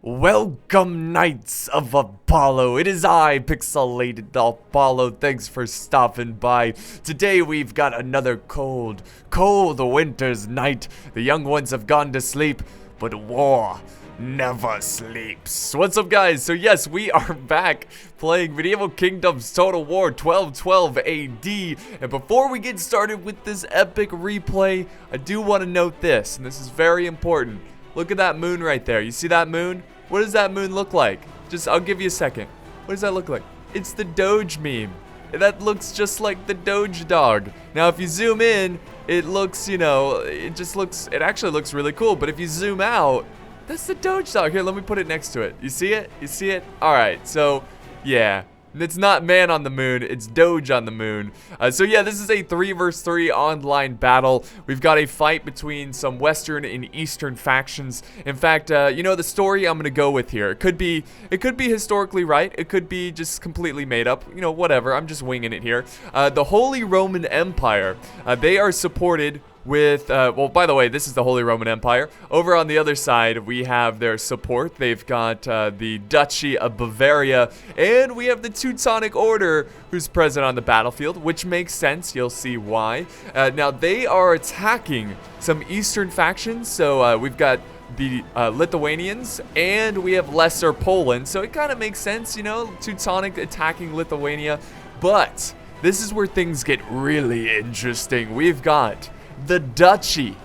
Welcome, Knights of Apollo. It is I, Pixelated-Apollo. Thanks for stopping by. Today we've got another cold winter's night. The young ones have gone to sleep, but war never sleeps. What's up, guys? So yes, we are back playing Medieval Kingdoms Total War 1212 AD. And before we get started with this epic replay, I do want to note this, and this is very important. Look at that moon right there. You see that moon? What does that moon look like? I'll give you a second. What does that look like? It's the Doge meme. That looks just like the Doge dog. Now, if you zoom in, it looks, it actually looks really cool. But if you zoom out, that's the Doge dog. Here, let me put it next to it. You see it? You see it? All right, so, yeah. It's not man on the moon, it's Doge on the moon. So yeah, this is a 3 versus 3 online battle. We've got a fight between some Western and Eastern factions. In fact, the story I'm gonna go with here. It could be historically right. It could be just completely made up. Whatever. I'm just winging it here. The Holy Roman Empire. They are supported with, well, by the way, this is the Holy Roman Empire. Over on the other side, we have their support. They've got the Duchy of Bavaria, and we have the Teutonic Order who's present on the battlefield, which makes sense. You'll see why. Now, they are attacking some Eastern factions, so we've got the Lithuanians, and we have Lesser Poland, so it kind of makes sense, Teutonic attacking Lithuania, but this is where things get really interesting. We've got the Duchy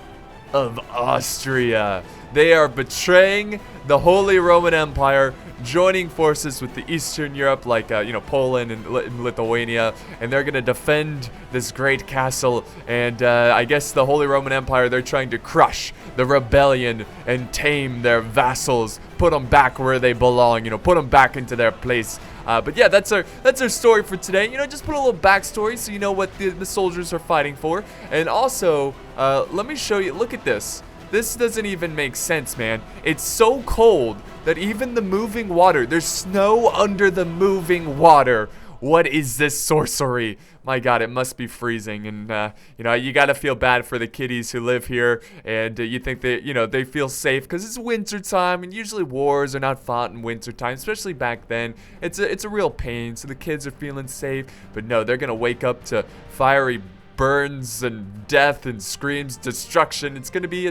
of Austria. They are betraying the Holy Roman Empire, joining forces with the Eastern Europe, like Poland and Lithuania, and they're gonna defend this great castle. And I guess the Holy Roman Empire, they're trying to crush the rebellion and tame their vassals, put them back where they belong, put them back into their place. But yeah, that's our story for today. Just put a little backstory so you know what the soldiers are fighting for. And also, let me show you. Look at this. This doesn't even make sense, man. It's so cold that even the moving water, there's snow under the moving water. What is this sorcery? My God, it must be freezing. And, you got to feel bad for the kiddies who live here. And you think that, they feel safe because it's winter time. And usually wars are not fought in winter time, especially back then. It's a real pain. So the kids are feeling safe. But no, they're going to wake up to fiery burns and death and screams, destruction. It's gonna be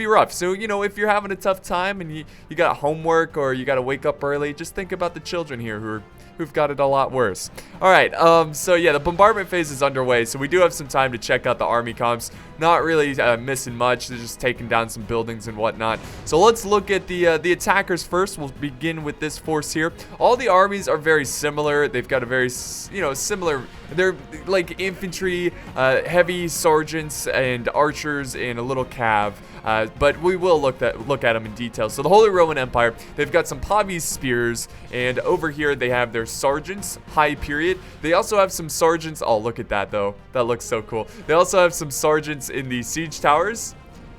rough. So if you're having a tough time and you got homework or you got to wake up early, just think about the children here who've got it a lot worse. All right, so yeah, the bombardment phase is underway, so we do have some time to check out the army comps. Not really missing much. They're just taking down some buildings and whatnot. So let's look at the attackers first. We'll begin with this force here. All the armies are very similar. They've got a very similar. They're like infantry, heavy sergeants and archers, and a little cav. But we will look at them in detail. So the Holy Roman Empire, they've got some Pavis spears, and over here they have their sergeants, high period. They also have some sergeants. Oh, look at that though. That looks so cool. They also have some sergeants in the siege towers.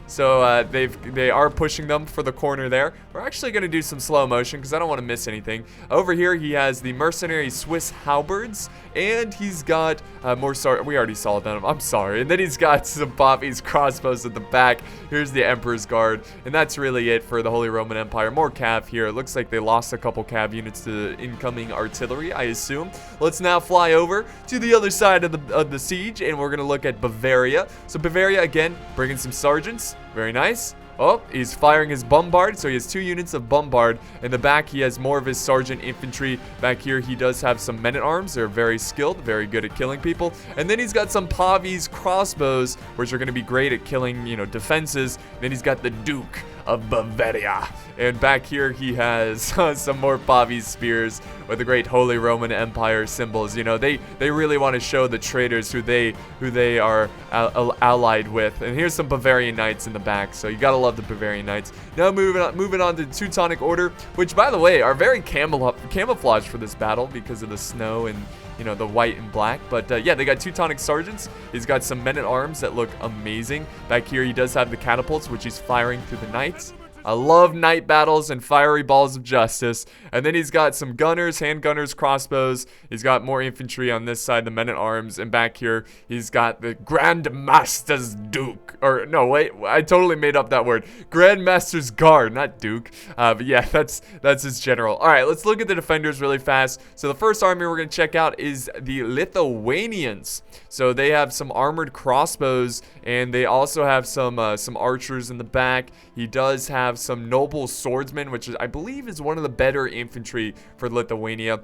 So they are pushing them for the corner there. We're actually going to do some slow motion because I don't want to miss anything. Over here he has the mercenary Swiss halberds, and he's got more we already saw them. I'm sorry. And then he's got some Pavis crossbows at the back. Here's the Emperor's Guard, and that's really it for the Holy Roman Empire. More cav here. It looks like they lost a couple cav units to incoming artillery, I assume. Let's now fly over to the other side of the siege, and we're going to look at Bavaria. So Bavaria, again, bringing some sergeants. Very nice. Oh, he's firing his bombard, so he has 2 units of bombard. In the back, he has more of his sergeant infantry. Back here, he does have some men-at-arms. They're very skilled, very good at killing people. And then he's got some Pavis crossbows, which are going to be great at killing, defenses. Then he's got the Duke of Bavaria. And back here, he has some more Pavis spears with the great Holy Roman Empire symbols. They really want to show the traitors who they are allied with. And here's some Bavarian knights in the back, so you gotta love the Bavarian knights. Now moving on to the Teutonic Order, which, by the way, are very camouflaged for this battle because of the snow and the white and black. But yeah, they got Teutonic sergeants. He's got some men-at-arms that look amazing. Back here, he does have the catapults, which he's firing through the knights. I love night battles and fiery balls of justice. And then he's got some gunners, handgunners, crossbows. He's got more infantry on this side, the men-at-arms. And back here, he's got the Grand Master's Duke. Or, no, wait, I totally made up that word. Grand Master's Guard, not Duke. But yeah, that's his general. All right, let's look at the defenders really fast. So the first army we're going to check out is the Lithuanians. So they have some armored crossbows, and they also have some archers in the back. He does have some noble swordsmen, which is, I believe, is one of the better infantry for Lithuania,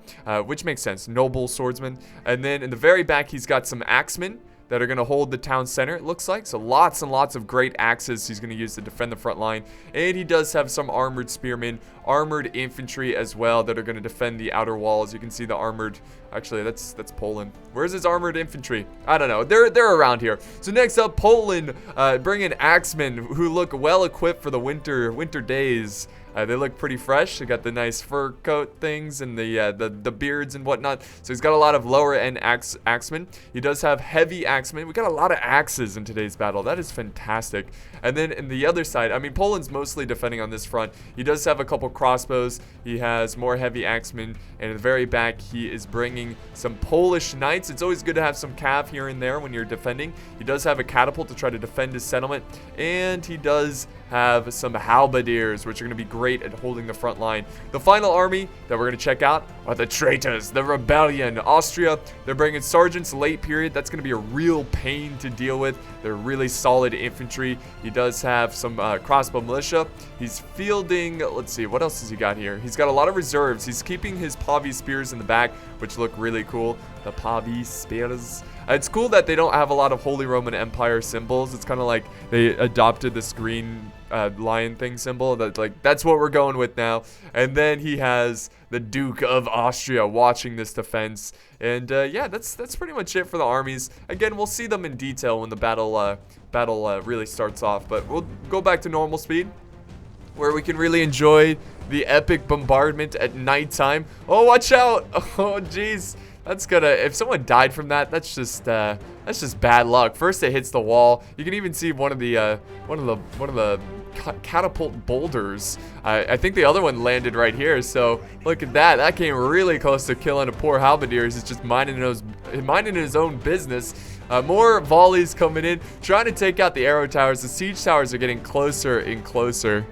which makes sense. Noble swordsmen. And then in the very back, he's got some axemen that are going to hold the town center, it looks like. So lots and lots of great axes he's going to use to defend the front line. And he does have some armored spearmen, armored infantry as well that are going to defend the outer walls. You can see the armored, actually that's Poland. Where's his armored infantry? I don't know. They're around here. So next up, Poland, bring in axemen who look well equipped for the winter days. They look pretty fresh. They got the nice fur coat things and the beards and whatnot. So he's got a lot of lower end axemen. He does have heavy axemen. We got a lot of axes in today's battle. That is fantastic. And then in the other side, I mean, Poland's mostly defending on this front. He does have a couple crossbows. He has more heavy axemen. And in the very back, he is bringing some Polish knights. It's always good to have some cav here and there when you're defending. He does have a catapult to try to defend his settlement. And he does have some halberdiers, which are going to be great at holding the front line. The final army that we're going to check out are the traitors, the rebellion. Austria, they're bringing sergeants late period. That's going to be a real pain to deal with. They're really solid infantry. He does have some crossbow militia. He's fielding, let's see, what else has he got here? He's got a lot of reserves. He's keeping his Pavy spears in the back, which look really cool. The Pavy spears. It's cool that they don't have a lot of Holy Roman Empire symbols. It's kind of like they adopted this green lion thing symbol. That's what we're going with now. And then he has the Duke of Austria watching this defense. And yeah, that's pretty much it for the armies. Again, we'll see them in detail when the battle really starts off. But we'll go back to normal speed, where we can really enjoy the epic bombardment at nighttime. Oh, watch out! Oh, jeez. That's gonna, if someone died from that, that's just bad luck. First it hits the wall. You can even see one of the catapult boulders. I think the other one landed right here. So look at that. That came really close to killing a poor halberdier. He's just minding his own business. More volleys coming in, trying to take out the arrow towers. The siege towers are getting closer and closer.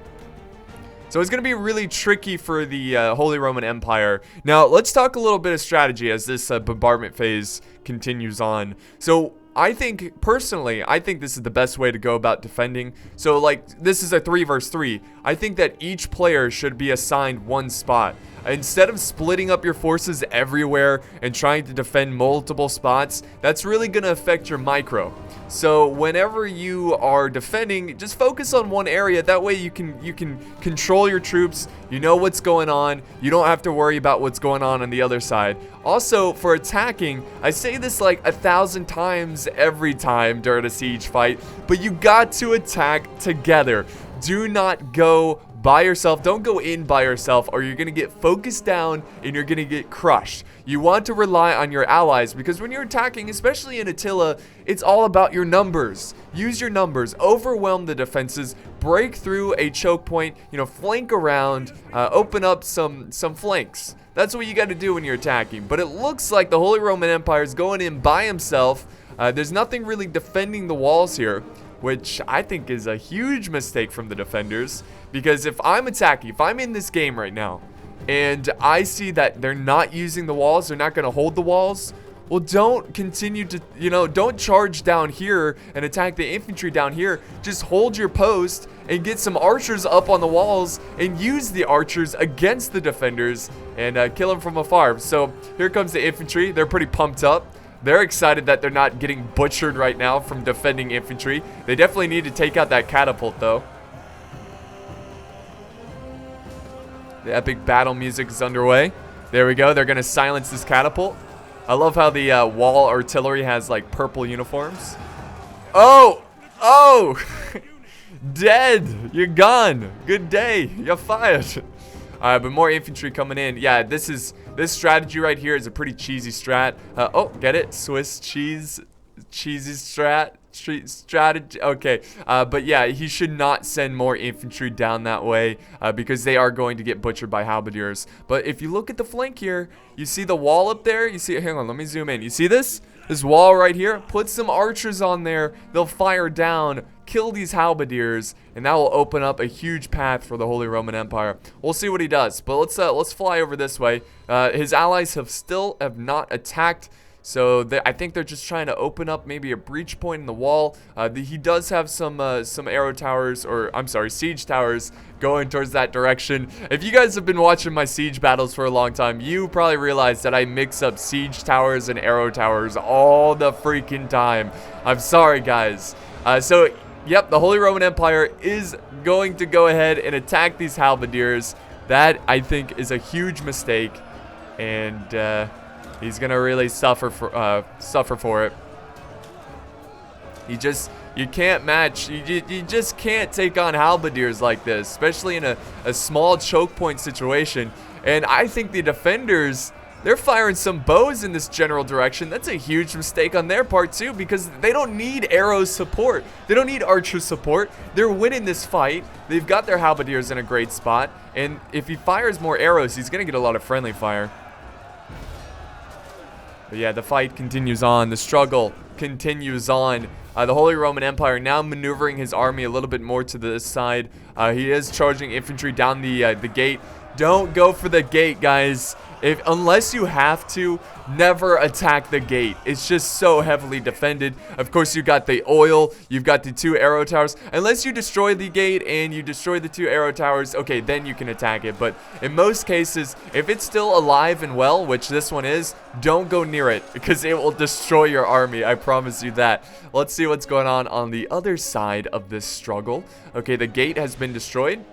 So it's going to be really tricky for the Holy Roman Empire. Now, let's talk a little bit of strategy as this bombardment phase continues on. So I think, personally, I think this is the best way to go about defending. So, like, this is a 3 versus 3. I think that each player should be assigned one spot. Instead of splitting up your forces everywhere and trying to defend multiple spots, that's really going to affect your micro. So whenever you are defending, just focus on one area. That way you can control your troops. You know what's going on. You don't have to worry about what's going on the other side. Also, for attacking, I say this like 1,000 times every time during a siege fight, but you got to attack together. Do not go by yourself. Don't go in by yourself, or you're gonna get focused down and you're gonna get crushed. You want to rely on your allies, because when you're attacking, especially in Attila, it's all about your numbers. Use your numbers, overwhelm the defenses, break through a choke point, flank around, open up some flanks. That's what you got to do when you're attacking. But it looks like the Holy Roman Empire is going in by himself. There's nothing really defending the walls here, which I think is a huge mistake from the defenders. Because if I'm attacking, if I'm in this game right now, and I see that they're not using the walls, they're not going to hold the walls, well, don't continue to, don't charge down here and attack the infantry down here. Just hold your post and get some archers up on the walls and use the archers against the defenders and kill them from afar. So here comes the infantry. They're pretty pumped up. They're excited that they're not getting butchered right now from defending infantry. They definitely need to take out that catapult, though. The epic battle music is underway. There we go. They're going to silence this catapult. I love how the wall artillery has, like, purple uniforms. Oh! Oh! Dead! You're gone. Good day. You're fired. But more infantry coming in. Yeah, this strategy right here is a pretty cheesy strat. Oh, get it? Swiss cheese. Cheesy strat. strategy. Okay, but yeah, he should not send more infantry down that way because they are going to get butchered by halberdiers. But if you look at the flank here, you see the wall up there. You see, hang on, let me zoom in. You see this? This wall right here? Put some archers on there. They'll fire down, kill these halberdiers, and that will open up a huge path for the Holy Roman Empire. We'll see what he does, but let's fly over this way. His allies have not attacked, so I think they're just trying to open up maybe a breach point in the wall. He does have some arrow towers, or I'm sorry, siege towers going towards that direction. If you guys have been watching my siege battles for a long time, you probably realize that I mix up siege towers and arrow towers all the freaking time. I'm sorry, guys. So yep, the Holy Roman Empire is going to go ahead and attack these halberdiers. That, I think, is a huge mistake, and he's gonna really suffer for it. You can't match. You just can't take on halberdiers like this, especially in a small choke point situation. And I think the defenders, they're firing some bows in this general direction. That's a huge mistake on their part too, because they don't need arrow support. They don't need archer support. They're winning this fight. They've got their halberdiers in a great spot, and if he fires more arrows, he's gonna get a lot of friendly fire. But yeah, the fight continues on. The struggle continues on. The Holy Roman Empire now maneuvering his army a little bit more to this side. He is charging infantry down the gate. Don't go for the gate, guys. Unless you have to, never attack the gate. It's just so heavily defended. Of course, you got the oil. You've got the 2 arrow towers. Unless you destroy the gate and you destroy the 2 arrow towers, okay, then you can attack it. But in most cases, if it's still alive and well, which this one is, don't go near it because it will destroy your army. I promise you that. Let's see what's going on the other side of this struggle. Okay, the gate has been destroyed.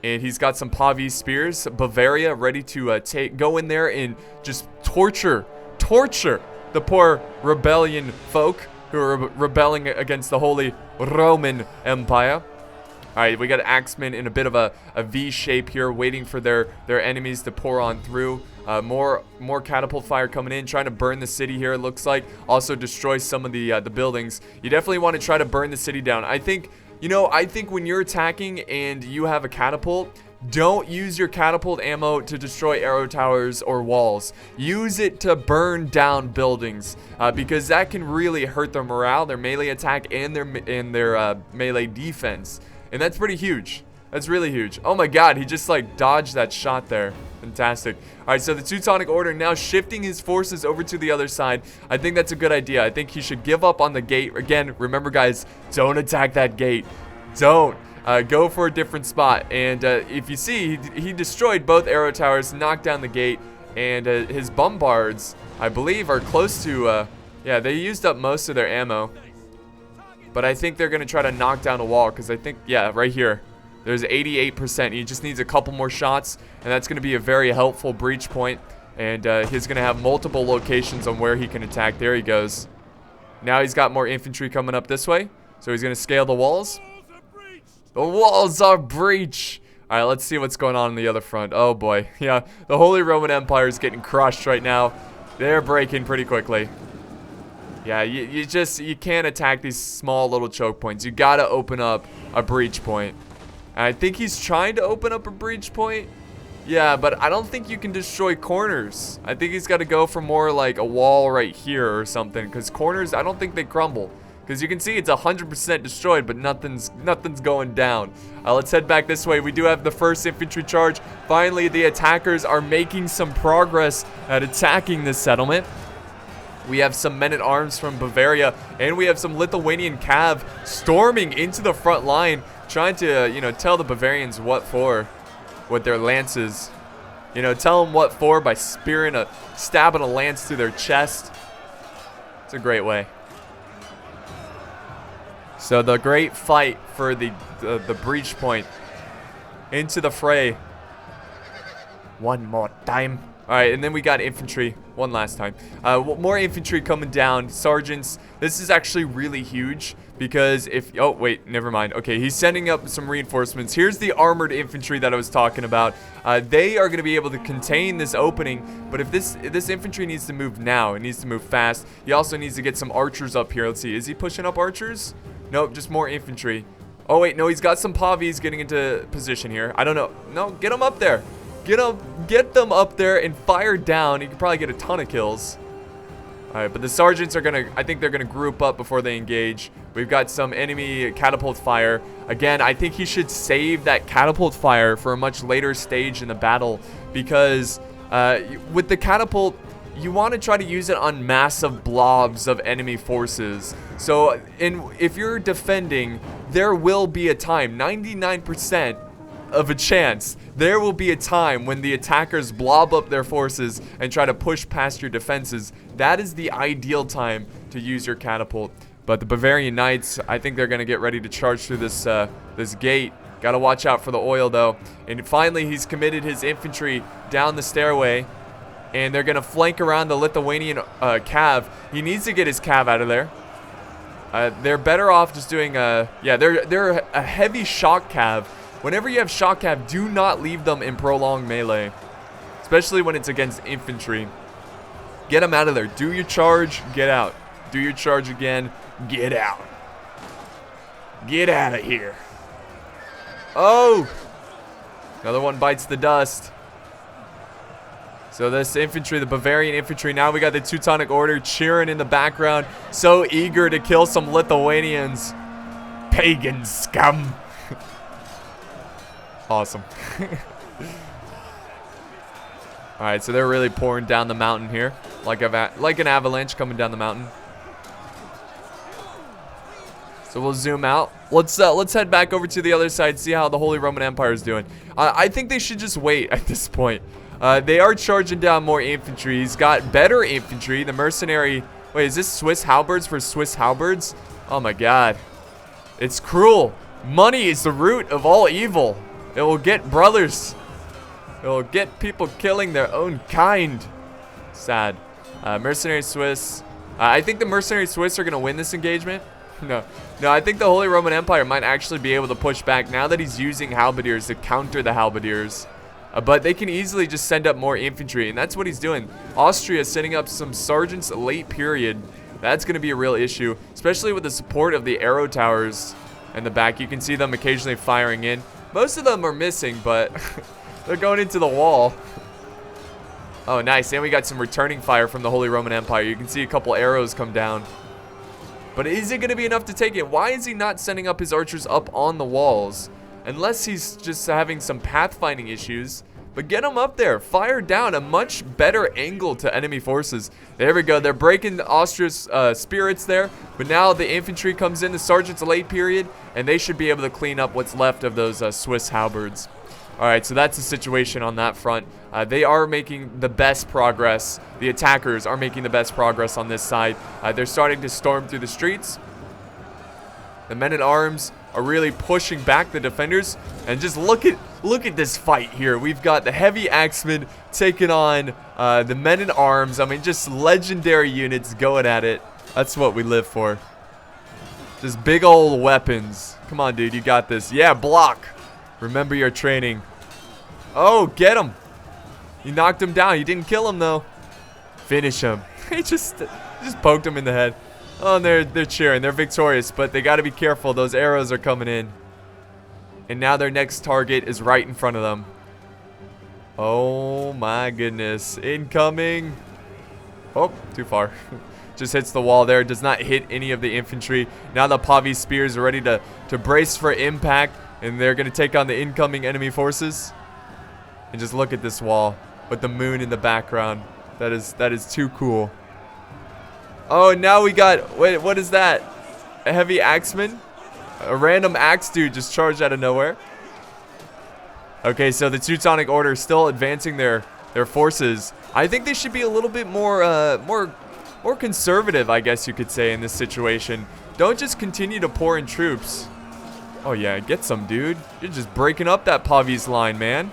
And he's got some Pavie spears. Bavaria ready to go in there and just torture the poor rebellion folk who are rebelling against the Holy Roman Empire. Alright, we got Axemen in a bit of a V shape here, waiting for their enemies to pour on through. More catapult fire coming in, trying to burn the city here, it looks like. Also destroy some of the buildings. You definitely want to try to burn the city down. I think when you're attacking and you have a catapult, don't use your catapult ammo to destroy arrow towers or walls. Use it to burn down buildings, because that can really hurt their morale, their melee attack, and their melee defense. And that's pretty huge. That's really huge. Oh my god, he just like dodged that shot there. Fantastic. Alright, so the Teutonic Order now shifting his forces over to the other side. I think that's a good idea. I think he should give up on the gate. Again, remember guys, don't attack that gate. Don't. Go for a different spot. And if you see, he destroyed both arrow towers, knocked down the gate, and his bombards, I believe, are close to, yeah, they used up most of their ammo. But I think they're going to try to knock down a wall, because I think, yeah, right here. There's 88%. He just needs a couple more shots, and that's going to be a very helpful breach point. And he's going to have multiple locations on where he can attack. There he goes. Now he's got more infantry coming up this way, so he's going to scale the walls. The walls are breach. All right, let's see what's going on the other front. Oh boy, yeah, the Holy Roman Empire is getting crushed right now. They're breaking pretty quickly. Yeah, you can't attack these small little choke points. You got to open up a breach point. I think he's trying to open up a breach point. Yeah, but I don't think you can destroy corners. I think he's got to go for more like a wall right here or something, because corners, I don't think they crumble. Because you can see it's 100% destroyed, but nothing's going down. Let's head back this way. We do have the first infantry charge. Finally, the attackers are making some progress at attacking this settlement. We have some men-at-arms from Bavaria, and we have some Lithuanian cav storming into the front line, trying to, you know, tell the Bavarians what for with their lances. You know, tell them what for by stabbing a lance through their chest. It's a great way. So the great fight for the breach point into the fray. One more time. Alright, and then we got infantry one last time. More infantry coming down. Sergeants. This is actually really huge because if... Oh, wait, never mind. Okay, he's sending up some reinforcements. Here's the armored infantry that I was talking about. They are going to be able to contain this opening, but if this infantry needs to move now, it needs to move fast. He also needs to get some archers up here. Let's see, is he pushing up archers? Nope, just more infantry. Oh, wait, no, he's got some pavies getting into position here. I don't know. No, get them up there. Get them up there and fire down. You can probably get a ton of kills. Alright, but the sergeants are gonna, I think they're gonna group up before they engage. We've got some enemy catapult fire. Again, I think he should save that catapult fire for a much later stage in the battle, because with the catapult, you want to try to use it on massive blobs of enemy forces. So if you're defending, there will be a time, 99% of a chance, there will be a time when the attackers blob up their forces and try to push past your defenses. That is the ideal time to use your catapult. But the Bavarian Knights, I think they're going to get ready to charge through this gate. Gotta watch out for the oil though. And finally he's committed his infantry down the stairway, and they're going to flank around the Lithuanian cav. He needs to get his cav out of there. They're better off just doing they're a heavy shock cav. Whenever you have shock cav, do not leave them in prolonged melee, especially when it's against infantry. Get them out of there. Do your charge, get out. Do your charge again, get out. Get out of here. Oh! Another one bites the dust. So this infantry, the Bavarian infantry, now we got the Teutonic Order cheering in the background, so eager to kill some Lithuanians. Pagan scum. Awesome. Alright, so they're really pouring down the mountain here, like an avalanche coming down the mountain. So we'll zoom out. Let's head back over to the other side, see how the Holy Roman Empire is doing. I think they should just wait at this point. They are charging down more infantry. He's got better infantry. The mercenary... Wait, is this Swiss halberds for Swiss halberds? Oh my god. It's cruel. Money is the root of all evil. It will get brothers. It will get people killing their own kind. Sad. Mercenary Swiss. I think the mercenary Swiss are going to win this engagement. No, I think the Holy Roman Empire might actually be able to push back now that he's using halberdiers to counter the halberdiers. But they can easily just send up more infantry, and that's what he's doing. Austria is setting up some sergeants late period. That's going to be a real issue, especially with the support of the arrow towers in the back. You can see them occasionally firing in. Most of them are missing, but they're going into the wall. Oh, nice. And we got some returning fire from the Holy Roman Empire. You can see a couple arrows come down. But is it going to be enough to take it? Why is he not sending up his archers up on the walls? Unless he's just having some pathfinding issues. But get them up there. Fire down a much better angle to enemy forces. There we go. They're breaking Austria's spirits there. But now the infantry comes in, the sergeant's late period, and they should be able to clean up what's left of those Swiss halberds. Alright, so that's the situation on that front. They are making the best progress. The attackers are making the best progress on this side. They're starting to storm through the streets. The men-at-arms are really pushing back the defenders. And just look at this fight here. We've got the heavy axemen taking on the men-at-arms. I mean, just legendary units going at it. That's what we live for. Just big old weapons. Come on, dude, you got this. Yeah, block. Remember your training. Oh, get him. You knocked him down. You didn't kill him, though. Finish him. He just poked him in the head. Oh, and they're cheering. They're victorious, but they got to be careful. Those arrows are coming in. And now their next target is right in front of them. Oh, my goodness. Incoming. Oh, too far. Just hits the wall there. Does not hit any of the infantry. Now the Pavi spears are ready to brace for impact. And they're going to take on the incoming enemy forces. And just look at this wall with the moon in the background. That is too cool. Oh, now we got... Wait, what is that? A heavy axeman? A random axe dude just charged out of nowhere. Okay, so the Teutonic Order is still advancing their forces. I think they should be a little bit more conservative, I guess you could say, in this situation. Don't just continue to pour in troops. Oh yeah, get some, dude. You're just breaking up that Pavi's line, man.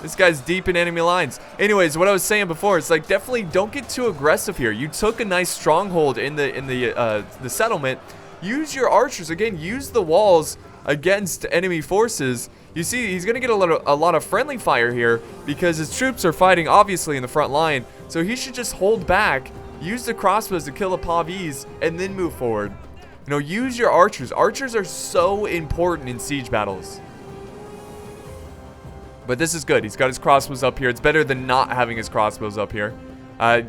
This guy's deep in enemy lines. Anyways, what I was saying before, it's like definitely don't get too aggressive here. You took a nice stronghold in the settlement. Use your archers again. Use the walls against enemy forces. You see, he's gonna get a lot of friendly fire here because his troops are fighting obviously in the front line. So he should just hold back, use the crossbows to kill the pavis, and then move forward. You know, use your archers. Archers are so important in siege battles. But this is good. He's got his crossbows up here. It's better than not having his crossbows up here.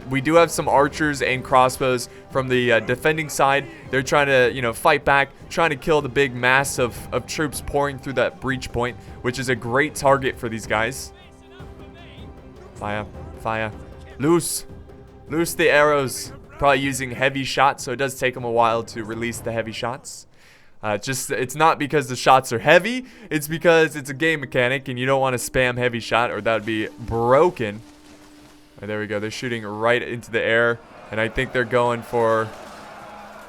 We do have some archers and crossbows from the defending side. They're trying to, you know, fight back, trying to kill the big mass of troops pouring through that breach point, which is a great target for these guys. Fire, fire. Loose. Loose the arrows. Probably using heavy shots, so it does take them a while to release the heavy shots. It's not because the shots are heavy, it's because it's a game mechanic and you don't want to spam heavy shot or that would be broken. Right, there we go. They're shooting right into the air, and I think they're going for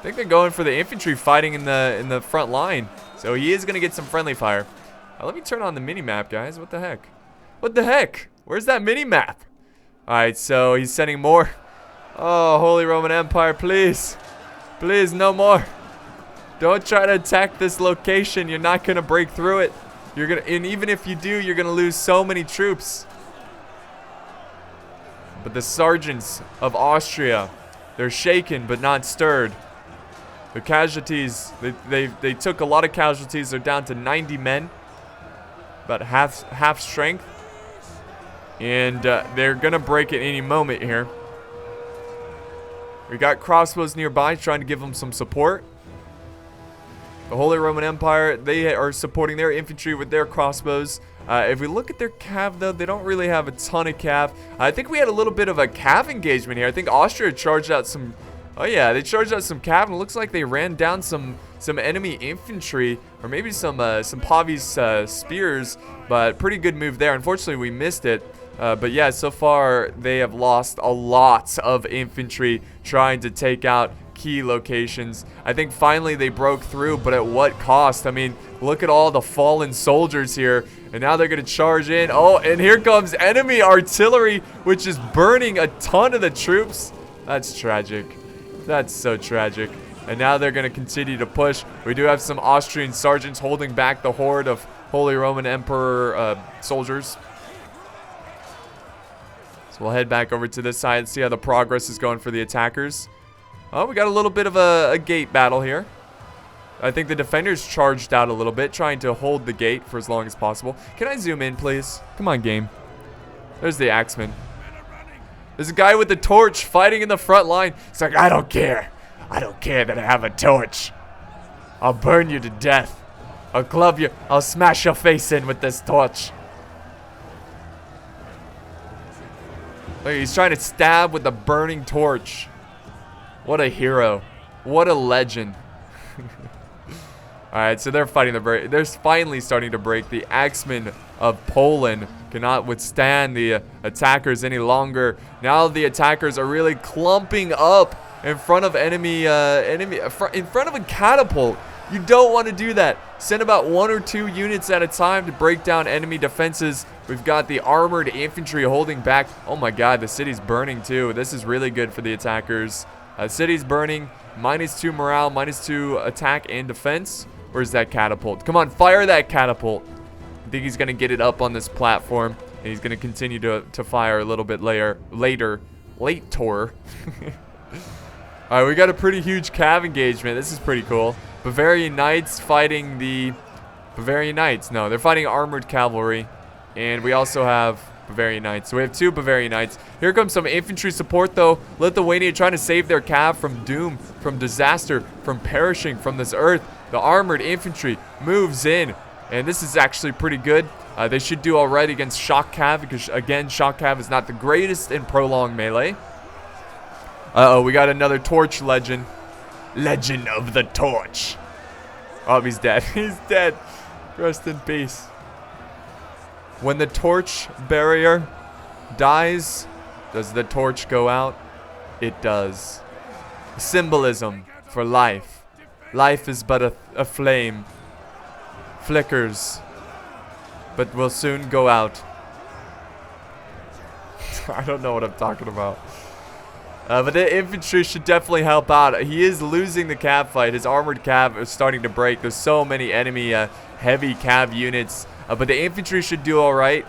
the infantry fighting in the front line. So he is going to get some friendly fire. Let me turn on the mini map, guys. What the heck? What the heck? Where's that mini map? All right, so he's sending more. Oh, Holy Roman Empire, please. Please, no more. Don't try to attack this location. You're not going to break through it. And even if you do, you're going to lose so many troops. But the sergeants of Austria, they're shaken but not stirred. The casualties, they took a lot of casualties. They're down to 90 men. About half strength. And they're going to break at any moment here. We got crossbows nearby trying to give them some support. The Holy Roman Empire, they are supporting their infantry with their crossbows. If we look at their cav, though, they don't really have a ton of cav. I think we had a little bit of a cav engagement here. I think Austria charged out some... Oh, yeah, they charged out some cav, and it looks like they ran down some enemy infantry, or maybe some Pavi's spears, but pretty good move there. Unfortunately, we missed it. But yeah, so far they have lost a lot of infantry trying to take out key locations. I think finally they broke through, but at what cost? I mean, look at all the fallen soldiers here, and now they're going to charge in. Oh, and here comes enemy artillery, which is burning a ton of the troops. That's tragic. That's so tragic. And now they're going to continue to push. We do have some Austrian sergeants holding back the horde of Holy Roman Emperor soldiers. So we'll head back over to this side and see how the progress is going for the attackers. Oh, we got a little bit of a gate battle here. I think the defenders charged out a little bit, trying to hold the gate for as long as possible. Can I zoom in, please? Come on, game. There's the axeman. There's a guy with the torch fighting in the front line. He's like, I don't care. I don't care that I have a torch. I'll burn you to death. I'll club you. I'll smash your face in with this torch. Look, he's trying to stab with a burning torch. What a hero. What a legend. Alright, so they're fighting they're finally starting to break. The axemen of Poland cannot withstand the attackers any longer. Now the attackers are really clumping up in front of in front of a catapult. You don't want to do that. Send about 1 or 2 units at a time to break down enemy defenses. We've got the armored infantry holding back. Oh my god, the city's burning too. This is really good for the attackers. City's burning. -2 morale, -2 attack and defense. Where's that catapult? Come on, fire that catapult. I think he's going to get it up on this platform. And he's going to continue to fire a little bit later. Later. Alright, we got a pretty huge cav engagement. This is pretty cool. Bavarian Knights fighting the... Bavarian Knights. No, they're fighting armored cavalry. And we also have Bavarian Knights. So we have 2 Bavarian Knights. Here comes some infantry support, though. Lithuania trying to save their cav from doom, from disaster, from perishing from this earth. The armored infantry moves in. And this is actually pretty good. They should do all right against shock cav, because, again, shock cav is not the greatest in prolonged melee. Uh-oh, we got another torch legend. Legend of the torch. Oh, he's dead. He's dead. Rest in peace. When the torch barrier dies, does the torch go out? It does. Symbolism for life. Life is but a flame. Flickers, but will soon go out. I don't know what I'm talking about. But the infantry should definitely help out. He is losing the cav fight. His armored cav is starting to break. There's so many enemy heavy cav units. But the infantry should do all right.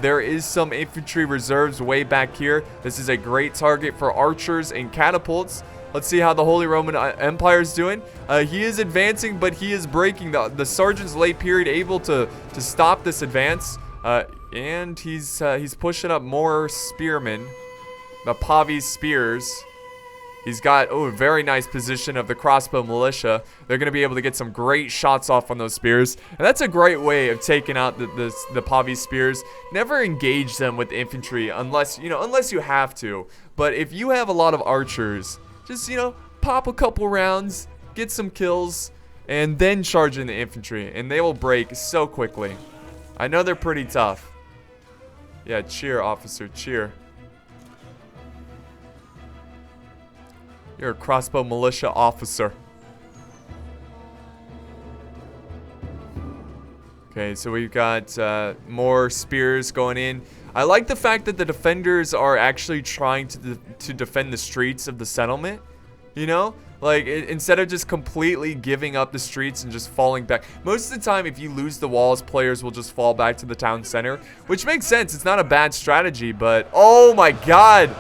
There is some infantry reserves way back here. This is a great target for archers and catapults. Let's see how the Holy Roman Empire is doing. He is advancing, but he is breaking. The sergeant's late period able to stop this advance. And he's pushing up more spearmen. The Pavi's spears. He's got, a very nice position of the crossbow militia. They're going to be able to get some great shots off on those spears. And that's a great way of taking out the Pavi spears. Never engage them with infantry unless you have to. But if you have a lot of archers, just, pop a couple rounds, get some kills, and then charge in the infantry. And they will break so quickly. I know they're pretty tough. Yeah, cheer, officer, cheer. You're a crossbow militia officer. Okay, so we've got more spears going in. I like the fact that the defenders are actually trying to defend the streets of the settlement. Like, instead of just completely giving up the streets and just falling back. Most of the time, if you lose the walls, players will just fall back to the town center. Which makes sense. It's not a bad strategy, but... Oh my god!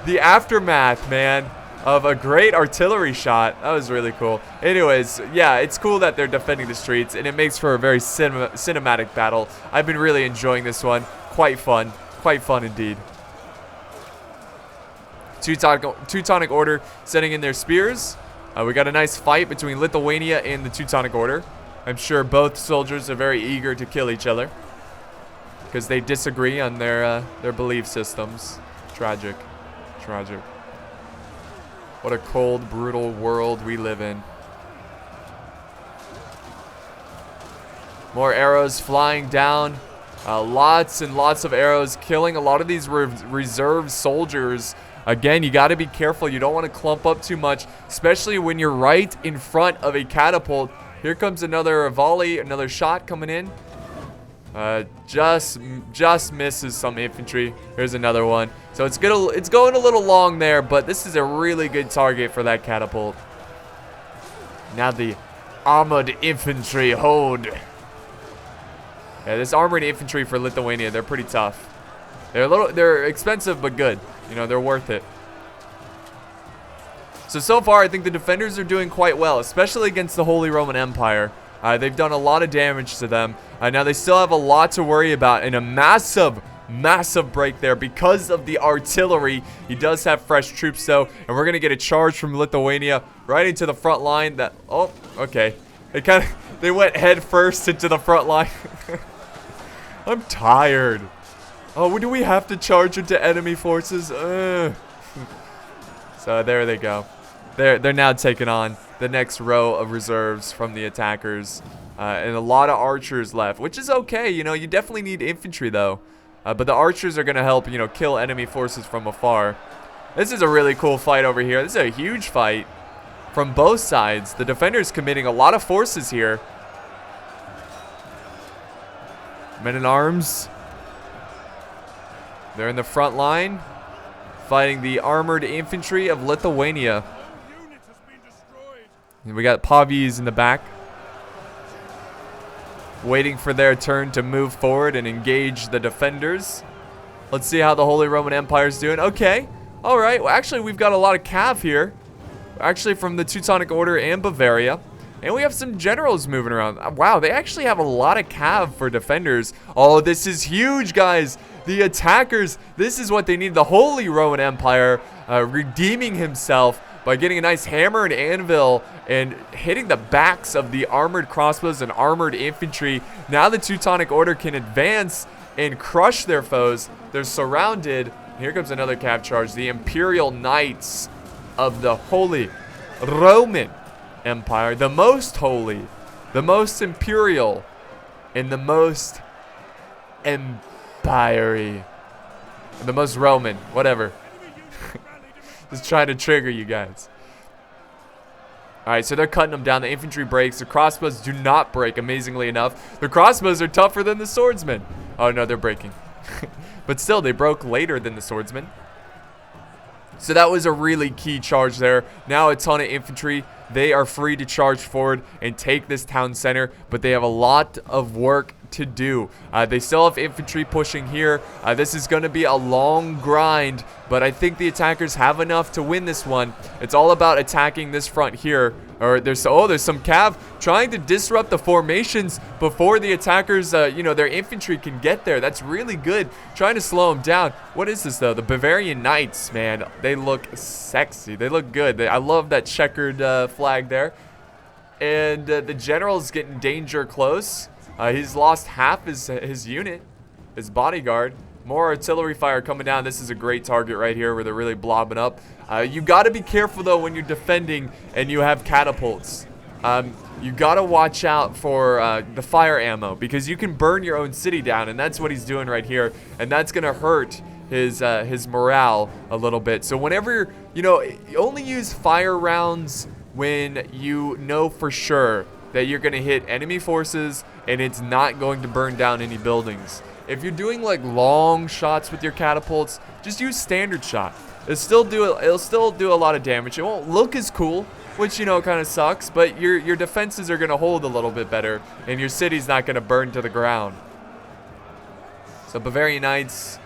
The aftermath, man. Of a great artillery shot. That was really cool. Anyways, yeah, it's cool that they're defending the streets, and it makes for a very cinematic battle. I've been really enjoying this one. Quite fun indeed. Teutonic Order setting in their spears. We got a nice fight between Lithuania and the Teutonic Order. I'm sure both soldiers are very eager to kill each other because they disagree on their belief systems. Tragic. What a cold, brutal world we live in. More arrows flying down. Lots and lots of arrows killing a lot of these reserve soldiers. Again, you got to be careful. You don't want to clump up too much, especially when you're right in front of a catapult. Here comes another volley, another shot coming in. Just misses some infantry. Here's another one. So it's going a little long there, but this is a really good target for that catapult. Now the armored infantry hold. Yeah, this armored infantry for Lithuania, they're pretty tough. They're expensive but good. They're worth it. So far I think the defenders are doing quite well, especially against the Holy Roman Empire. They've done a lot of damage to them. Now they still have a lot to worry about, and a massive break there because of the artillery. He does have fresh troops though, and we're gonna get a charge from Lithuania right into the front line. Okay. They went head first into the front line. I'm tired. Oh, do we have to charge into enemy forces? So there they go. They're now taking on the next row of reserves from the attackers. And a lot of archers left, which is okay. You definitely need infantry though. But the archers are going to help, kill enemy forces from afar. This is a really cool fight over here. This is a huge fight from both sides. The defenders committing a lot of forces here. Men-at-arms. They're in the front line, fighting the armored infantry of Lithuania. And we got Pavis in the back, waiting for their turn to move forward and engage the defenders. Let's see how the Holy Roman Empire is doing. Okay, all right. Well, actually, we've got a lot of cav here, actually from the Teutonic Order and Bavaria. And we have some generals moving around. Wow, they actually have a lot of cav for defenders. Oh, this is huge, guys. The attackers, this is what they need. The Holy Roman Empire redeeming himself by getting a nice hammer and anvil and hitting the backs of the armored crossbows and armored infantry. Now the Teutonic Order can advance and crush their foes. They're surrounded. Here comes another cav charge. The Imperial Knights of the Holy Roman Empire. The most holy, the most imperial, and the most empire-y. The most Roman, whatever. Just trying to trigger you guys. Alright, so they're cutting them down. The infantry breaks. The crossbows do not break, amazingly enough. The crossbows are tougher than the swordsmen. Oh no, they're breaking. But still, they broke later than the swordsmen. So that was a really key charge there. Now a ton of infantry. They are free to charge forward and take this town center, but they have a lot of work to do. They still have infantry pushing here. This is going to be a long grind, but I think the attackers have enough to win this one. It's all about attacking this front here. Or there's some cav trying to disrupt the formations before the attackers, you know, their infantry can get there. That's really good. Trying to slow them down. What is this though? The Bavarian Knights, man. They look sexy. They look good. I love that checkered flag there. And the general's getting danger close. He's lost half his unit, his bodyguard. More artillery fire coming down. This is a great target right here where they're really blobbing up. You got to be careful, though, when you're defending and you have catapults. You got to watch out for the fire ammo because you can burn your own city down, and that's what he's doing right here. And that's going to hurt his morale a little bit. So whenever, you know, you only use fire rounds when you know for sure that you're going to hit enemy forces and it's not going to burn down any buildings. If you're doing like long shots with your catapults, just use standard shot. It'll still do a lot of damage. It won't look as cool, which, you know, kind of sucks, but your defenses are going to hold a little bit better and your city's not going to burn to the ground. So Bavarian Knights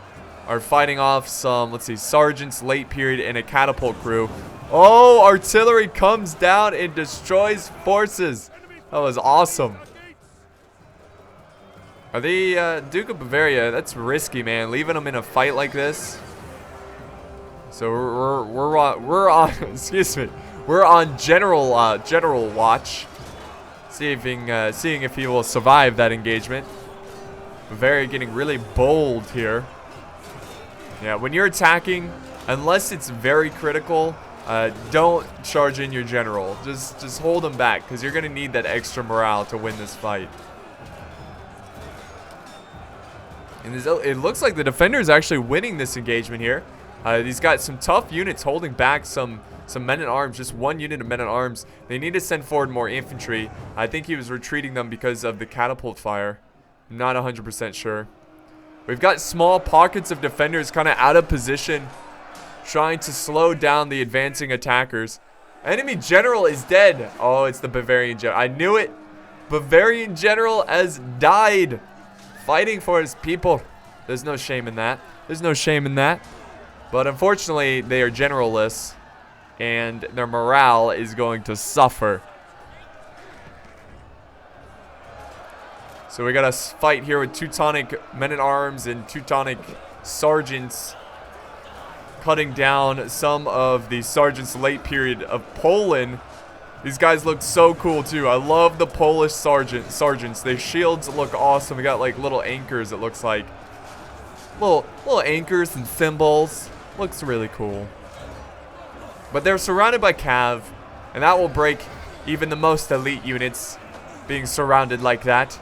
are fighting off some, let's see, sergeants late period and a catapult crew. Oh, artillery comes down and destroys forces. That was awesome. Are they Duke of Bavaria? That's risky, man. Leaving them in a fight like this. So we're on excuse me. We're on general watch, seeing if he will survive that engagement. Bavaria getting really bold here. Yeah, when you're attacking, unless it's very critical, don't charge in your general. Just hold him back because you're gonna need that extra morale to win this fight. And it looks like the defender is actually winning this engagement here. He's got some tough units holding back some men-at-arms, just one unit of men-at-arms. They need to send forward more infantry. I think he was retreating them because of the catapult fire. I'm not 100% sure. We've got small pockets of defenders kind of out of position, trying to slow down the advancing attackers. Enemy general is dead. Oh, it's the Bavarian general. I knew it. Bavarian general has died. Fighting for his people. There's no shame in that. There's no shame in that. But unfortunately, they are generalless, and their morale is going to suffer. So we got a fight here with Teutonic men-at-arms and Teutonic sergeants, cutting down some of the sergeants late period of Poland. These guys look so cool too. I love the Polish sergeants. Their shields look awesome. We got like little anchors, it looks like. Little anchors and symbols. Looks really cool. But they're surrounded by cav, and that will break even the most elite units being surrounded like that.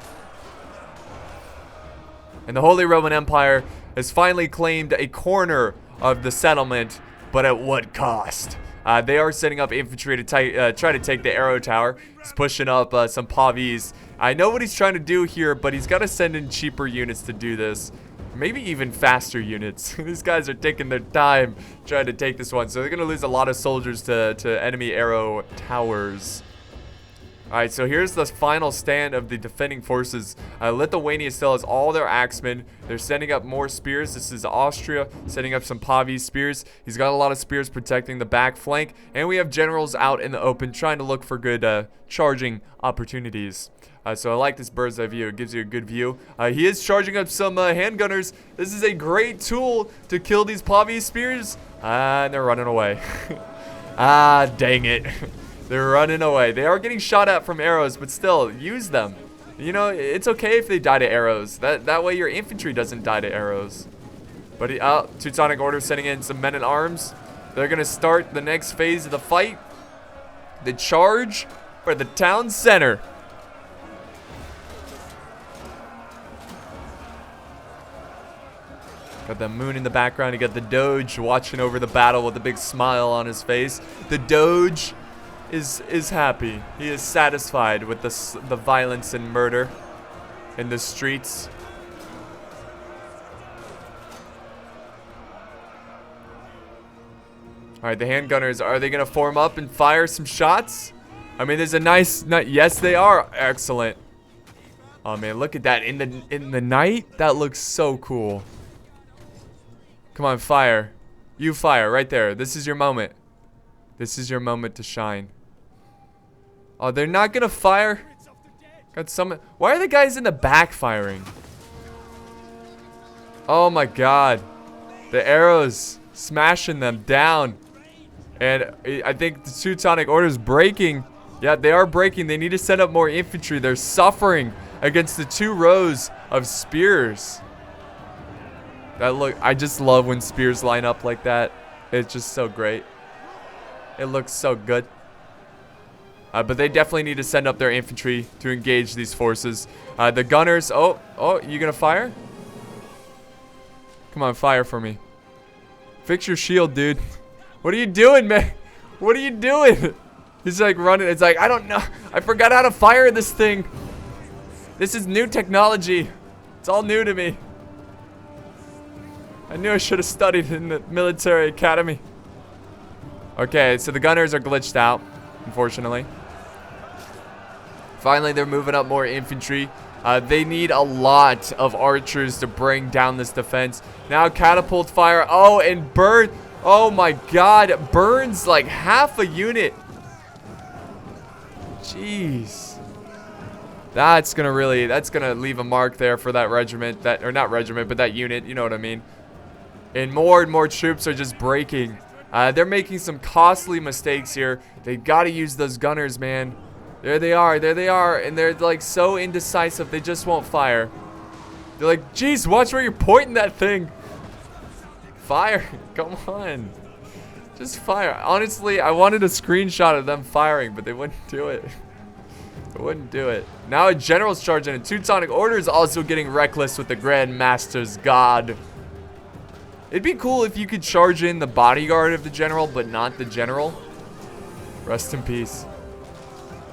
And the Holy Roman Empire has finally claimed a corner of the settlement, but at what cost? They are setting up infantry to try to take the arrow tower. He's pushing up some pavis. I know what he's trying to do here, but he's got to send in cheaper units to do this. Maybe even faster units. These guys are taking their time trying to take this one. So they're going to lose a lot of soldiers to enemy arrow towers. Alright, so here's the final stand of the defending forces. Lithuania still has all their axemen. They're sending up more spears. This is Austria setting up some Pavi spears. He's got a lot of spears protecting the back flank. And we have generals out in the open trying to look for good charging opportunities. So I like this bird's eye view. It gives you a good view. He is charging up some handgunners. This is a great tool to kill these Pavi spears. And they're running away. Dang it. They're running away. They are getting shot at from arrows, but still, use them. You know, it's okay if they die to arrows. That way your infantry doesn't die to arrows. But Teutonic Order sending in some men-at-arms. They're going to start the next phase of the fight. The charge for the town center. Got the moon in the background. You got the Doge watching over the battle with a big smile on his face. The Doge is happy. He is satisfied with the violence and murder in the streets. Alright, the handgunners, are they going to form up and fire some shots? I mean, there's a nice... Yes, they are. Excellent. Oh, man, look at that. In the night, that looks so cool. Come on, fire. You fire right there. This is your moment. This is your moment to shine. Oh, they're not going to fire? Got some... Why are the guys in the back firing? Oh, my God. The arrows smashing them down. And I think the Teutonic Order's breaking. Yeah, they are breaking. They need to set up more infantry. They're suffering against the 2 rows of spears. I just love when spears line up like that. It's just so great. It looks so good. But they definitely need to send up their infantry to engage these forces. The gunners. Oh, you gonna fire? Come on, fire for me. Fix your shield, dude. What are you doing, man? What are you doing? He's like running. It's like, I don't know. I forgot how to fire this thing. This is new technology. It's all new to me. I knew I should have studied in the military academy. Okay, so the gunners are glitched out, unfortunately. Finally, they're moving up more infantry. They need a lot of archers to bring down this defense. Now catapult fire. Oh, and burn. Oh my God. Burns like half a unit. Jeez. That's gonna leave a mark there for that regiment. Or not regiment, but that unit. You know what I mean. And more troops are just breaking. They're making some costly mistakes here. They gotta use those gunners, man. There they are, and they're like so indecisive, they just won't fire. They're like, geez, watch where you're pointing that thing. Fire, come on. Just fire. Honestly, I wanted a screenshot of them firing, but they wouldn't do it. They wouldn't do it. Now a general's charging, and Teutonic Order is also getting reckless with the Grand Master's God. It'd be cool if you could charge in the bodyguard of the general, but not the general. Rest in peace.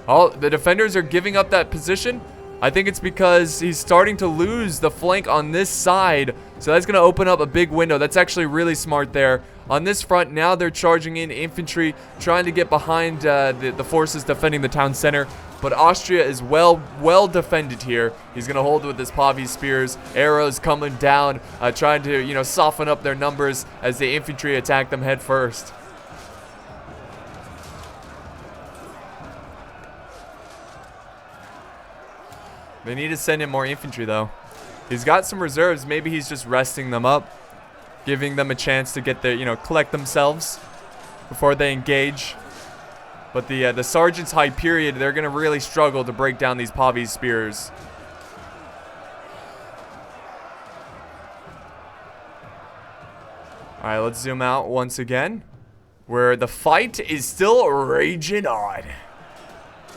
Oh, the defenders are giving up that position. I think it's because he's starting to lose the flank on this side. So that's going to open up a big window. That's actually really smart there. On this front, now they're charging in infantry, trying to get behind the forces defending the town center. But Austria is well defended here. He's going to hold with his Pavy spears. Arrows coming down, trying to, you know, soften up their numbers as the infantry attack them head first. They need to send in more infantry, though. He's got some reserves. Maybe he's just resting them up, giving them a chance to get their, you know, collect themselves before they engage. But the Sergeant's High period, they're going to really struggle to break down these Pavy spears. All right, let's zoom out once again, where the fight is still raging on.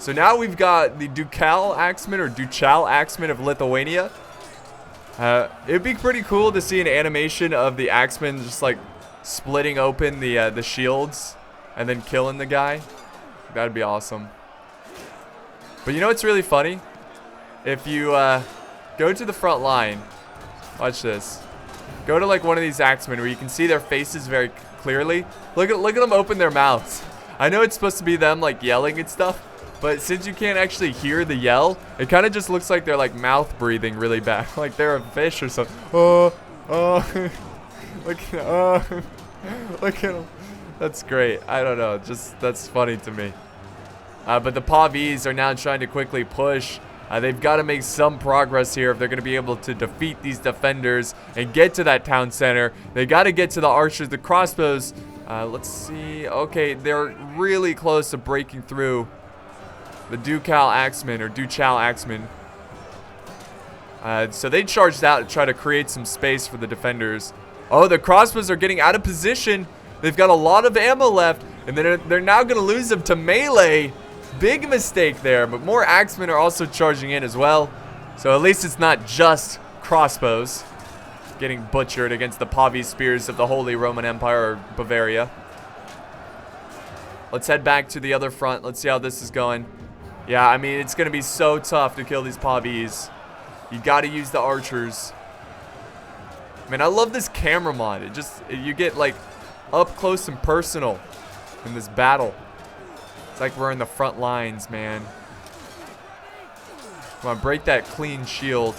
So now we've got the Ducal Axemen or Duchal Axemen of Lithuania. It'd be pretty cool to see an animation of the Axemen just like splitting open the shields and then killing the guy. That'd be awesome. But you know what's really funny? If you go to the front line, watch this. Go to like one of these Axemen where you can see their faces very clearly. Look at them open their mouths. I know it's supposed to be them like yelling and stuff, but since you can't actually hear the yell, it kind of just looks like they're like mouth breathing really bad, like they're a fish or something. Look at them. That's great. I don't know. Just that's funny to me. But the Pavis are now trying to quickly push. They've got to make some progress here if they're going to be able to defeat these defenders and get to that town center. They got to get to the archers, the crossbows. Let's see. Okay, they're really close to breaking through the Ducal Axemen or Duchal Axemen. So they charged out to try to create some space for the defenders. Oh, the crossbows are getting out of position. They've got a lot of ammo left, and they're now going to lose them to melee. Big mistake there, but more axemen are also charging in as well. So at least it's not just crossbows getting butchered against the Pavy spears of the Holy Roman Empire or Bavaria. Let's head back to the other front. Let's see how this is going. Yeah, I mean, it's going to be so tough to kill these Pavis. You got to use the archers. Man, I love this camera mod. You get like up close and personal in this battle. It's like we're in the front lines, man. Come on, break that clean shield.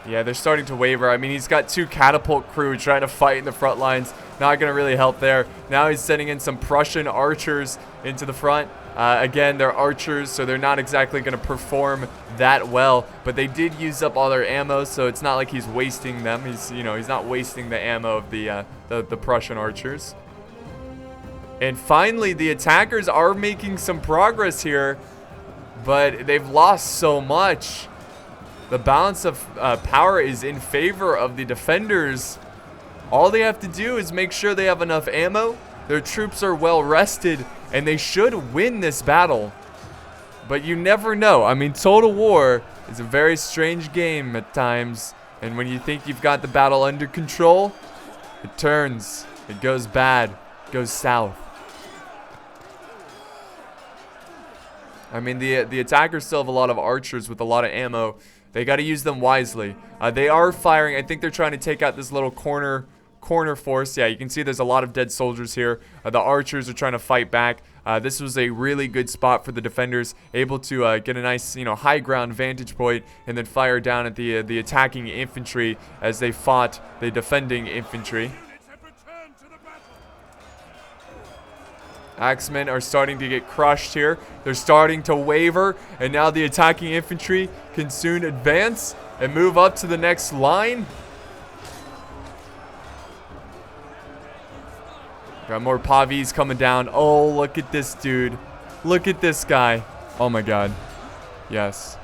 Yeah, they're starting to waver. I mean, he's got 2 catapult crew trying to fight in the front lines. Not going to really help there. Now he's sending in some Prussian archers into the front. Again, they're archers, so they're not exactly going to perform that well. But they did use up all their ammo, so it's not like he's wasting them. He's not wasting the ammo of the Prussian archers. And finally, the attackers are making some progress here, but they've lost so much. The balance of power is in favor of the defenders. All they have to do is make sure they have enough ammo, their troops are well rested, and they should win this battle. But you never know. I mean, Total War is a very strange game at times, and when you think you've got the battle under control, it turns, it goes bad, it goes south. I mean, the attackers still have a lot of archers with a lot of ammo. They got to use them wisely. They are firing. I think they're trying to take out this little corner force. Yeah, you can see there's a lot of dead soldiers here. The archers are trying to fight back. This was a really good spot for the defenders, able to get a nice, high ground vantage point, and then fire down at the attacking infantry as they fought the defending infantry. Axemen are starting to get crushed here. They're starting to waver, and now the attacking infantry can soon advance and move up to the next line. Got more Pavis coming down. Oh, look at this dude. Look at this guy. Oh my god. Yes.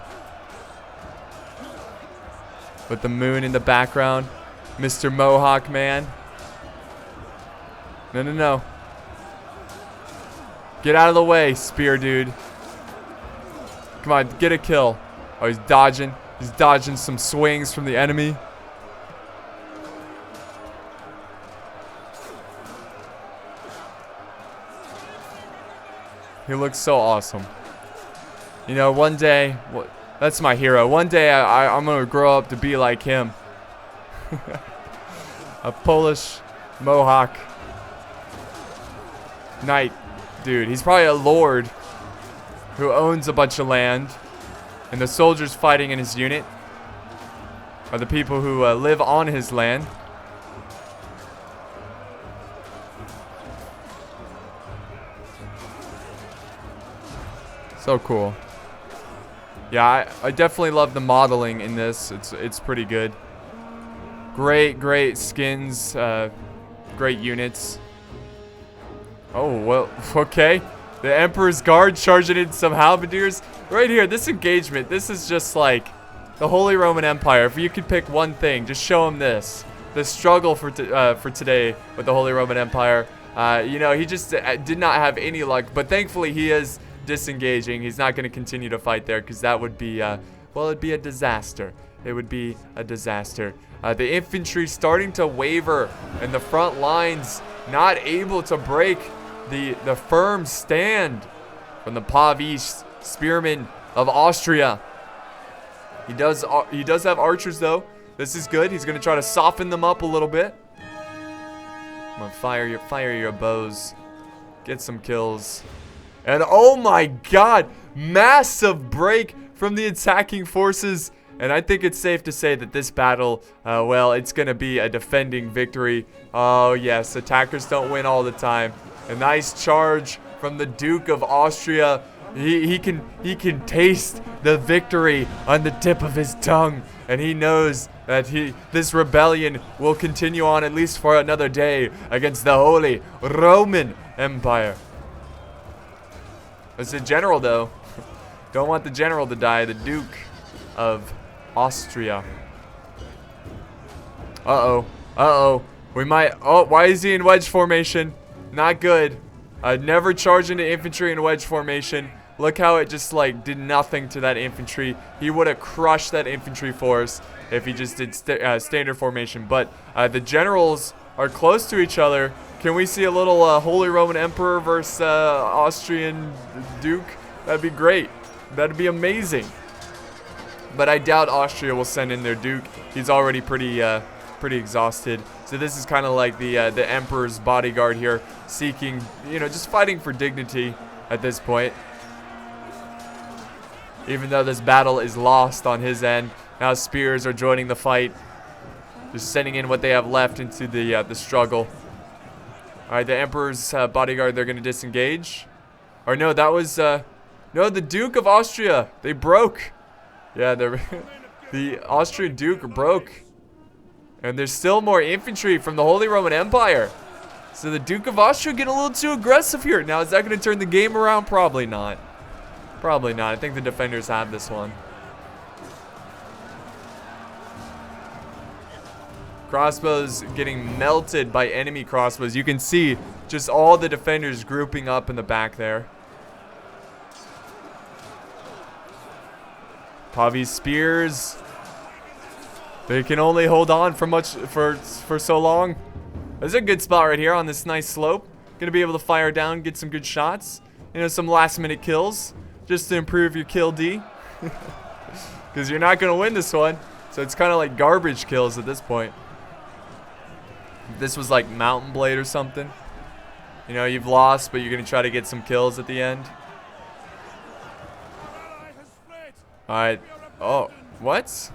With the moon in the background. Mr. Mohawk Man. No, no, no. Get out of the way, spear dude. Come on, get a kill. Oh, he's dodging. He's dodging some swings from the enemy. He looks so awesome. One day, that's my hero. One day I'm going to grow up to be like him. A Polish Mohawk knight. Dude, he's probably a lord who owns a bunch of land, and the soldiers fighting in his unit are the people who live on his land. So cool. Yeah, I definitely love the modeling in this. It's pretty good. Great skins, great units. Oh, well, okay. The Emperor's Guard charging in some halberdiers. Right here, this engagement, this is just like the Holy Roman Empire. If you could pick one thing, just show him this. The struggle for today with the Holy Roman Empire. He just did not have any luck, but thankfully he is disengaging. He's not going to continue to fight there because that would be, well, it'd be a disaster. It would be a disaster. The infantry starting to waver, and the front lines not able to break the firm stand from the Pavis spearmen of Austria. He does have archers though. This is good. He's gonna try to soften them up a little bit. Come on, fire your bows. Get some kills. And oh my god, massive break from the attacking forces. And I think it's safe to say that this battle, well, it's going to be a defending victory. Oh, yes, attackers don't win all the time. A nice charge from the Duke of Austria. He can taste the victory on the tip of his tongue. And he knows that this rebellion will continue on at least for another day against the Holy Roman Empire. It's the general, though. Don't want the general to die. The Duke of Austria. We might. Oh, why is he in wedge formation? Not good. Never charge into infantry in wedge formation. Look how it just did nothing to that infantry. He would have crushed that infantry force if he just did standard formation. But the generals are close to each other. Can we see a little Holy Roman Emperor versus Austrian Duke? That'd be great. That'd be amazing. But I doubt Austria will send in their Duke. He's already pretty exhausted. So this is kind of like the Emperor's bodyguard here, seeking, just fighting for dignity at this point. Even though this battle is lost on his end, now spears are joining the fight, just sending in what they have left into the struggle. All right, the Emperor's bodyguard, they're going to disengage. Or no, that was no, the Duke of Austria. They broke. Yeah, the Austrian Duke broke. And there's still more infantry from the Holy Roman Empire. So the Duke of Austria getting a little too aggressive here. Now, is that going to turn the game around? Probably not. Probably not. I think the defenders have this one. Crossbows getting melted by enemy crossbows. You can see just all the defenders grouping up in the back there. Pavi's spears. They can only hold on for so long. This is a good spot right here on this nice slope. Gonna be able to fire down, get some good shots. Some last minute kills just to improve your kill D. Because you're not gonna win this one. So it's kind of like garbage kills at this point. If this was like Mountain Blade or something, you've lost, but you're gonna try to get some kills at the end. Alright. Oh, what?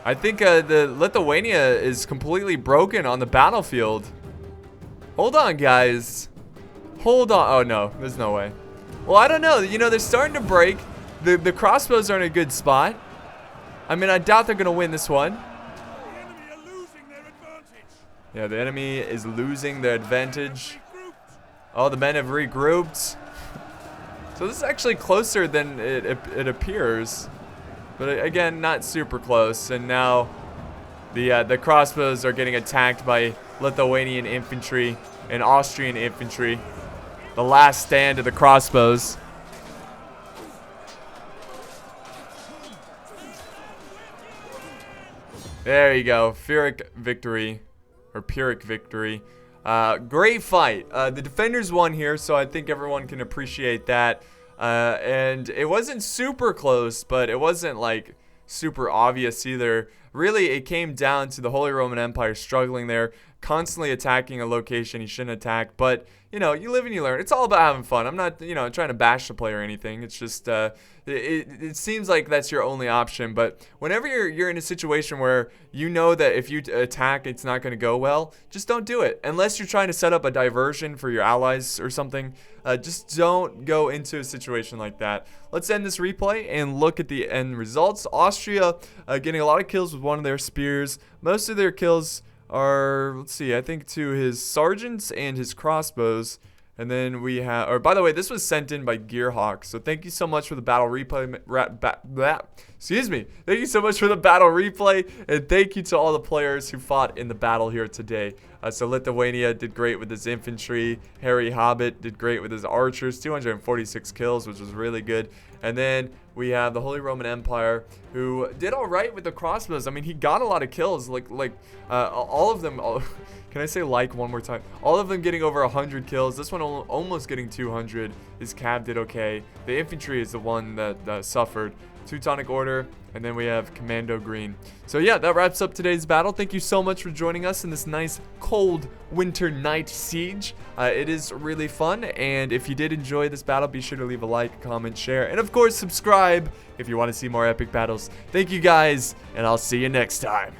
I think the Lithuania is completely broken on the battlefield. Hold on, guys. Hold on. Oh, no. There's no way. Well, I don't know. They're starting to break. The crossbows are in a good spot. I mean, I doubt they're going to win this one. Yeah, the enemy is losing their advantage. Oh, the men have regrouped. So this is actually closer than it appears. But again, not super close. And now the crossbows are getting attacked by Lithuanian infantry and Austrian infantry. The last stand of the crossbows. There you go. Pyrrhic victory. Or Pyrrhic victory. Great fight. The defenders won here, so I think everyone can appreciate that. And it wasn't super close, but it wasn't like super obvious either. Really, it came down to the Holy Roman Empire struggling there, constantly attacking a location he shouldn't attack. But, you live and you learn. It's all about having fun. I'm not, trying to bash the play or anything. It's just, it seems like that's your only option. But whenever you're in a situation where you know that if you attack, it's not going to go well, just don't do it. Unless you're trying to set up a diversion for your allies or something, just don't go into a situation like that. Let's end this replay and look at the end results. Austria getting a lot of kills with one of their spears. Most of their kills are, let's see, I think to his sergeants and his crossbows. And then we have, or by the way, this was sent in by Gearhawk. So thank you so much for the battle replay. Excuse me. Thank you so much for the battle replay. And thank you to all the players who fought in the battle here today. So Lithuania did great with his infantry. Harry Hobbit did great with his archers. 246 kills, which was really good. And then we have the Holy Roman Empire, who did all right with the crossbows. I mean, he got a lot of kills. Like all of them. Can I say one more time? All of them getting over 100 kills. This one almost getting 200. His cav did okay. The infantry is the one that suffered. Teutonic Order, and then we have Commando Green. So yeah, that wraps up today's battle. Thank you so much for joining us in this nice cold winter night siege. It is really fun, and if you did enjoy this battle, be sure to leave a like, comment, share, and of course subscribe if you want to see more epic battles. Thank you guys, and I'll see you next time.